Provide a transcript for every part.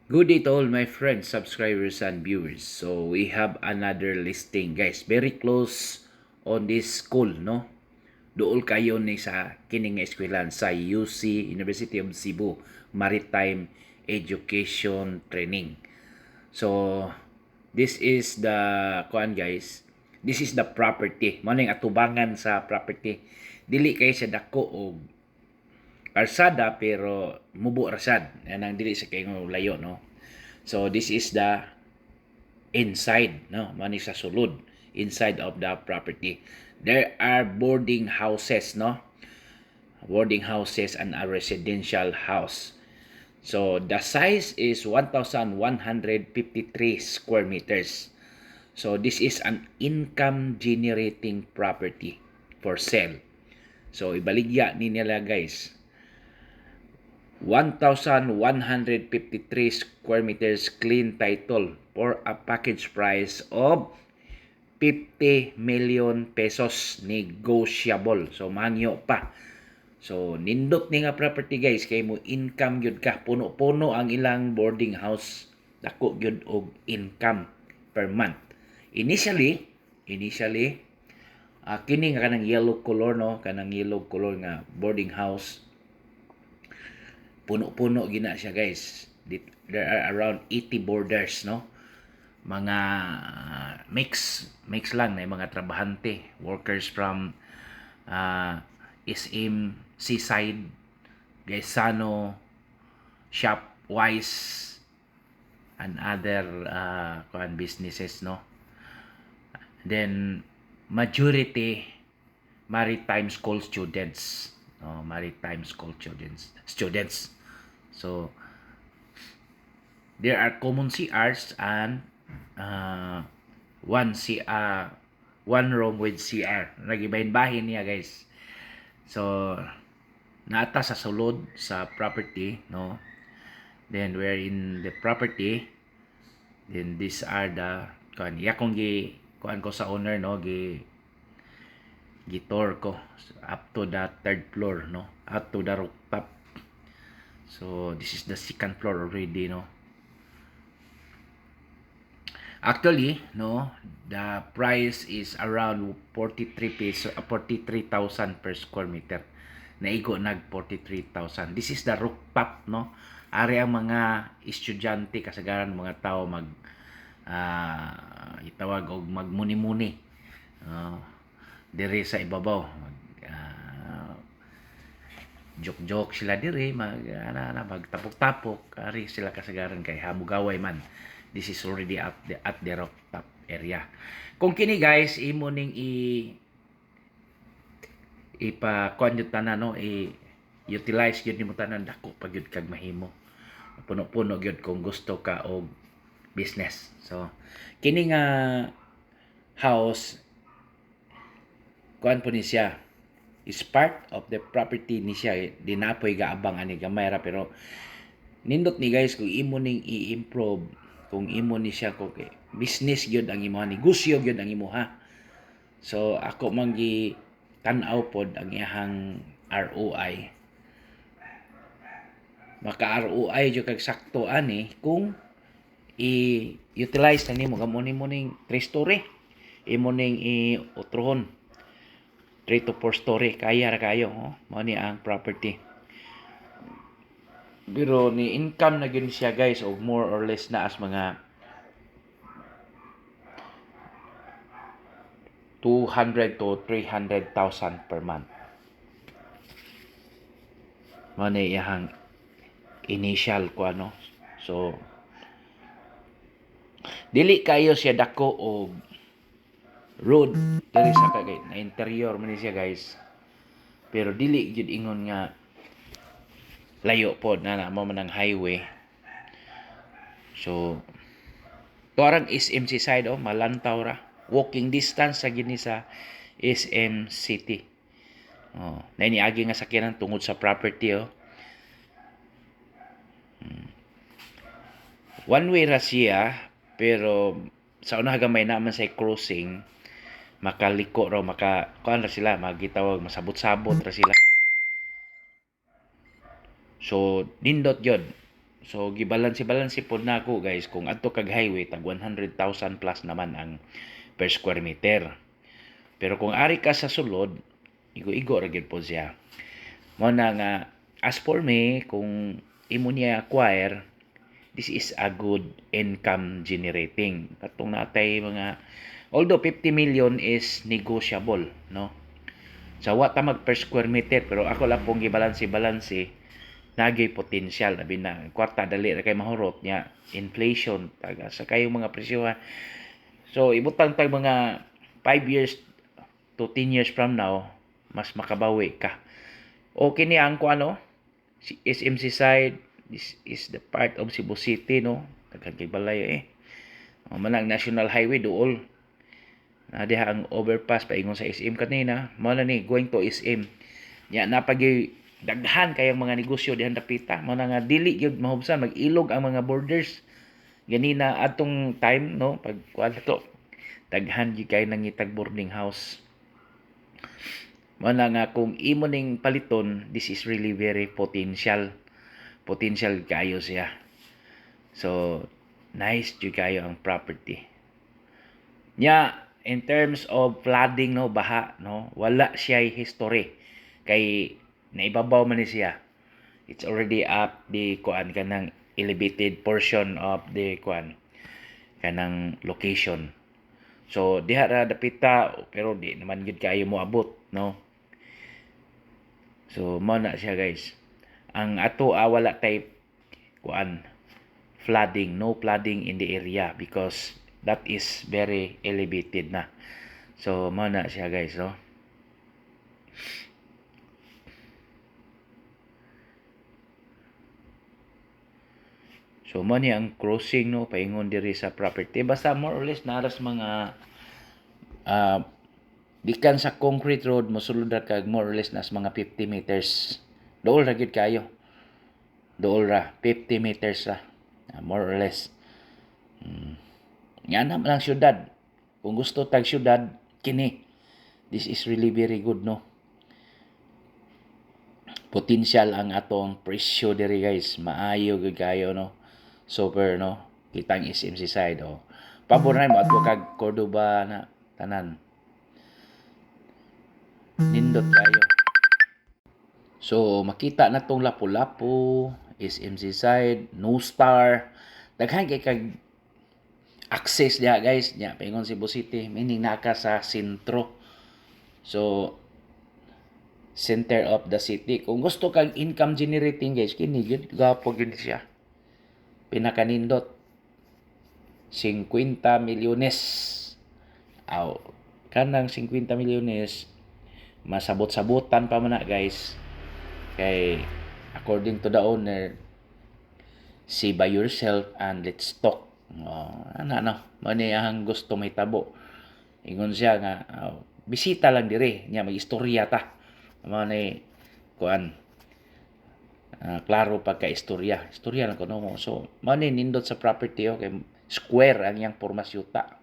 Good day to all my friends, subscribers, and viewers. So we have another listing, guys. Very close on this school, no? Dool kayo ni sa kining eskwelahan sa UC, University of Cebu Maritime Education Training. So this is the guys. This is the property. Mo ning atubangan sa property. Dili kay sa dako og karsada pero mubo rasad ang dili sa kay layo, no. So this is the inside, no, mani sa sulod, inside of the property. There are boarding houses, no, boarding houses and a residential house. So the size is 1,153 square meters. So this is an income generating property for sale. So ibaligya ni nila, guys, 1,153 square meters clean title for a package price of 50 million pesos negotiable. So manyo pa. So nindot ni nga property, guys, kay mo income gyud ka, puno-puno ang ilang boarding house, dako gyud og income per month. Initially kini nga kanang yellow color, no, kanang yellow color nga boarding house, puno-puno gina siya, guys. There are around 80 boarders, no, mga mix lang na mga trabahante, workers from SM, Seaside, Gaisano, Shopwise, and other businesses, no. Then majority maritime school students, no, maritime school students. So there are common CRs and one room with CR. Nagibahin-bahin niya, guys. So naata sa sulod sa property, no. Then we're in the property. Then these are the yakong kuan ko sa owner, no, tour ko up to the third floor, no, up to the rooftop. So this is the second floor already, no. Actually, no, the price is around 43,000 per square meter. Naigo nag 43,000. This is the rooftop, no. Ari ang mga estudyante, kasagaran mga tao itawag og magmuni-muni. Diri sa ibabaw, joke sila diri, magtapok-tapok, ari sila kasagaran kay hamugaway man. This is already at the rooftop area. Kung kini, guys, imo ning ipa-kuan yun tanan, no, utilize yun nimo tanan, dako pag yun kag mahimo, puno-puno yun kung gusto ka og business. So kini nga house, kuan po ni siya, is part of the property ni siya. Dinapoy gaabang ani gamay ra, pero nindot ni, guys, kung imo ning i-improve, kung imo ni siya kung business gyud ang imo, negosyo gyud ang imo, ha. So ako manggi tan-aw pod ang iyang ROI. Maka ROI jud kag sakto ani kung i-utilize na nimo gamo nimo ning 3 story, imo ning i-utrohon 3 to 4 story, kaya ra kayo, mao ni ang property. Pero ni income na gyud siya, guys, of more or less na as mga 200 to 300,000 per month. Mao ni iyang initial ko, ano. So dili kayo siya dako og road diri sa kagay na interior man siya, guys, pero dili gyud ingon nga layo pod na mo man ang highway. So tuarang SMC side, malantaw ra, walking distance sa gini sa SM City. Na iniagi nga sakyanan tungod sa property, one way ra siya, pero sa una gamay naman sa crossing, makaliko raw, kuan ra sila, magitawag masabot-sabot ra sila. So nindot yun. So gibalanse-balanse pod nako guys kung adto kag highway tag 100,000 plus naman ang per square meter. Pero kung ari ka sa sulod, igo-igo ra gyud po siya. Mo na nga as for me kung imo niya acquire, this is a good income generating. Katong natay mga although 50 million is negotiable, no? Sa wa ta mag per square meter pero ako lang pong gibalanse-balanse nagay potential labi na kwarta dali ra kay mahurot nya inflation taga sa kayong mga presyohan. So ibutang tag mga 5 years to 10 years from now mas makabawi ka. Okay ni ang ano SMC side, this is the part of Cebu City, no? Daghan kay balayo manang national highway duol na diha ang overpass paingon sa SM kanina mao na ni going to SM nya napagi daghan kayang mga negosyo dihan dapita mao na nga dili gyud mahubsan mag-ilog ang mga borders ganina atong time, no, pag kuan to daghan gyud kay nangitag boarding house mao na nga kung imo ning paliton this is really very potential kayo siya. So nice gyud kayo ang property nya. In terms of flooding, no, baha, no, wala siya history kay naibabaw man ni siya. It's already up the kuan kanang elevated portion of the kuan kanang location. So diha ra dapita pero di naman gid kayo mo abot, no. So mo na siya guys. Ang ato wala tay kuan flooding, no flooding in the area because that is very elevated na. So mo na siya guys, no. So mo ni ang crossing, no, paingon diri sa property basta more or less naras mga gikan sa concrete road mosulod ra kag more or less nas mga 50 meters. Dool ra gyud kayo. Dool ra 50 meters ra. More or less. Nga naman ang syudad. Kung gusto tag syudad, kini. This is really very good, no. Potential ang atong presyo diri guys. Maayo gyud kayo, no. Super, no. Kitang SMC side, oh. Pabor na mo ato kag Cordoba na tanan. Nindot kayo. So makita na tong Lapu-Lapu, SMC side, No Star. Daghan kay kag access diha guys nya paingon Cebu City meaning naka sa sentro. So center of the city kung gusto kag income generating guys kini gyud gapo gyud siya pinakanindot 50 milyones kanang 50 milyones masabot-sabotan pa man na guys kay according to the owner see by yourself and let's talk. Mani ang gusto may tabo. Ingon siya nga, bisita lang dire, nya mag-istorya ta. Mani kuan. Klaro pagka-istorya. Istorya lang kuno mo. So, mani nindot sa property kay square ang yang pormasyuta.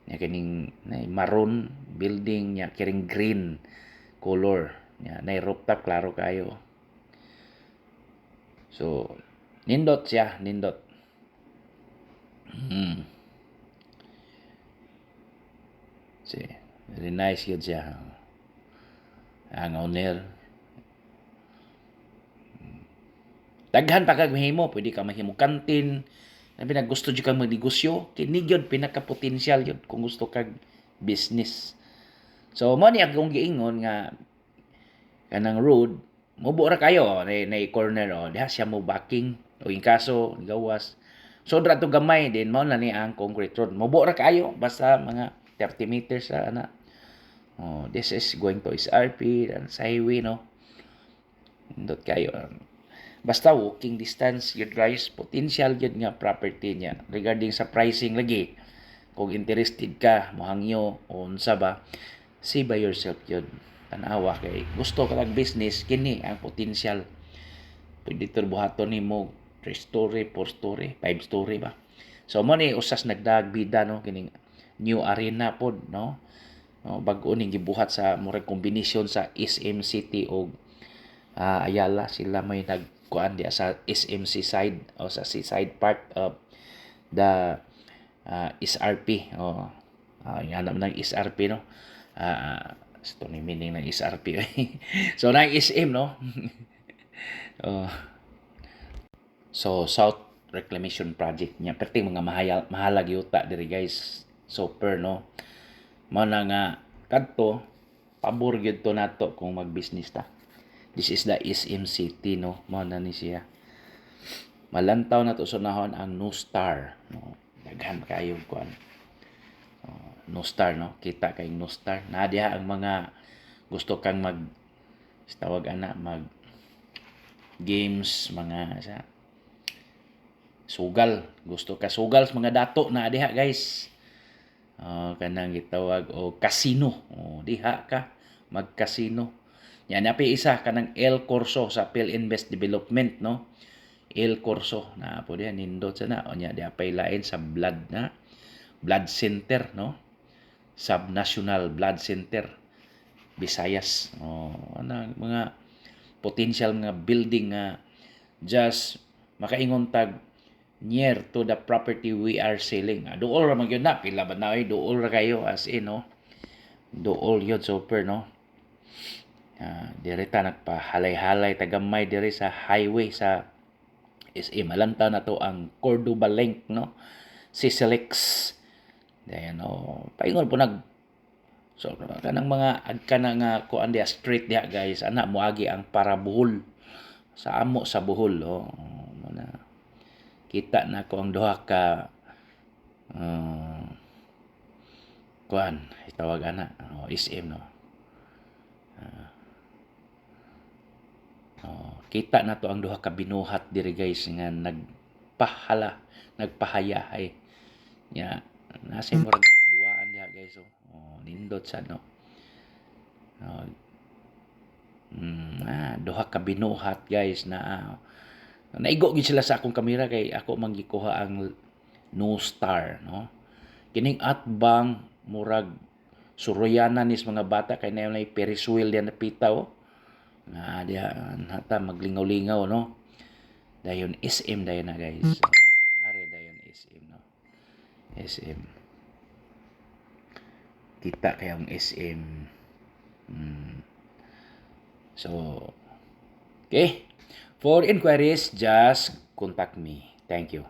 Nya kining maroon building nya kiring green color. Nya nay rooftop klaro kayo. So, nindot siya, nindot. See, very nice yun siya. Ang owner. Daghan pa kag mahimo, pwede ka mahimo kantin. Nabi na gusto jud kang magnegosyo, kini gyud pinaka-potential yun kung gusto kag business. So mo ni akong giingon nga kanang road, mubo ra kayo na corner diha siya mo backing o in kaso gawas. So dra to gamay din mao na ni ang concrete road. Mubo ra kayo basta mga 30 meters sa ana. This is going to SRP and sa highway, no. Indot kayo. Basta walking distance yun guys, potential yun nga property niya. Regarding sa pricing lagi, kung interested ka, mohangyo o unsa ba, see by yourself yun. Tanawa kay gusto ka lang business, kini ang potential. Pwede turbuhaton ni mo 3 story, 4 story, 5 story ba. So mo ni usas nagdagbida, no, kining new arena pod, no. Bag-o ning gibuhat sa murag kombinasyon sa SM City o Ayala, sila may kuan di sa SMC side o sa seaside part of the SRP o yan naman ng SRP no. Ito ni meaning ng SRP. So na SM no. Oh, so South Reclamation Project niya perti mga mahalag yuta diri guys. Super no. Mao na nga kadto pabor gyud to nato kung mag-business ta. This is the SM City no. Mao na ni siya. Malantaw na to sunahon ang New Star no. Daghan kayo kuan. No Star no. Kita kay No Star. Na diha ang mga gusto kang tawag ana mag games mga sa sugal. Gusto ka sugal sa mga dato na diha guys. Kanang gitawag o casino. Diha ka mag-casino. Yan napi isa kanang El Corso sa PhilInvest Development no. El Corso na po diyan nindot sa na nya di apay lain sa blood center no. Subnational Blood Center Visayas. Ano mga potential mga building nga just makaingon tag near to the property we are selling. Duol ra man gyud na pila ba na duol ra kayo as in no. Duol yun super no. Dire ta nagpahalay-halay tagamay dire sa highway sa SM Malanta na to ang Cordoba Link no. Siselix. Dayan no. Paingon po so kanang mga agka na nga kuan dia street dia guys ana moagi ang parabuhol sa amo sa Bohol na kita na ko ang duha ka kuan itawag ana SM no. Kita na to ang duha ka binuhat diri guys nga nagpahayahay nya nasa murag duaan diha guys nindot sa no. Duha ka binuhat guys na naigo gid sila sa akong kamera kay ako manggikuha ang No Star no. Kining atbang murag suroyanan nis mga bata kay nay Ferris wheel diyan napitaw na diha hata maglingaw-lingaw no. Dayon SM dayon na guys. Are dayon SM no. SM kita kay ang SM. So okay, for inquiries just contact me. Thank you.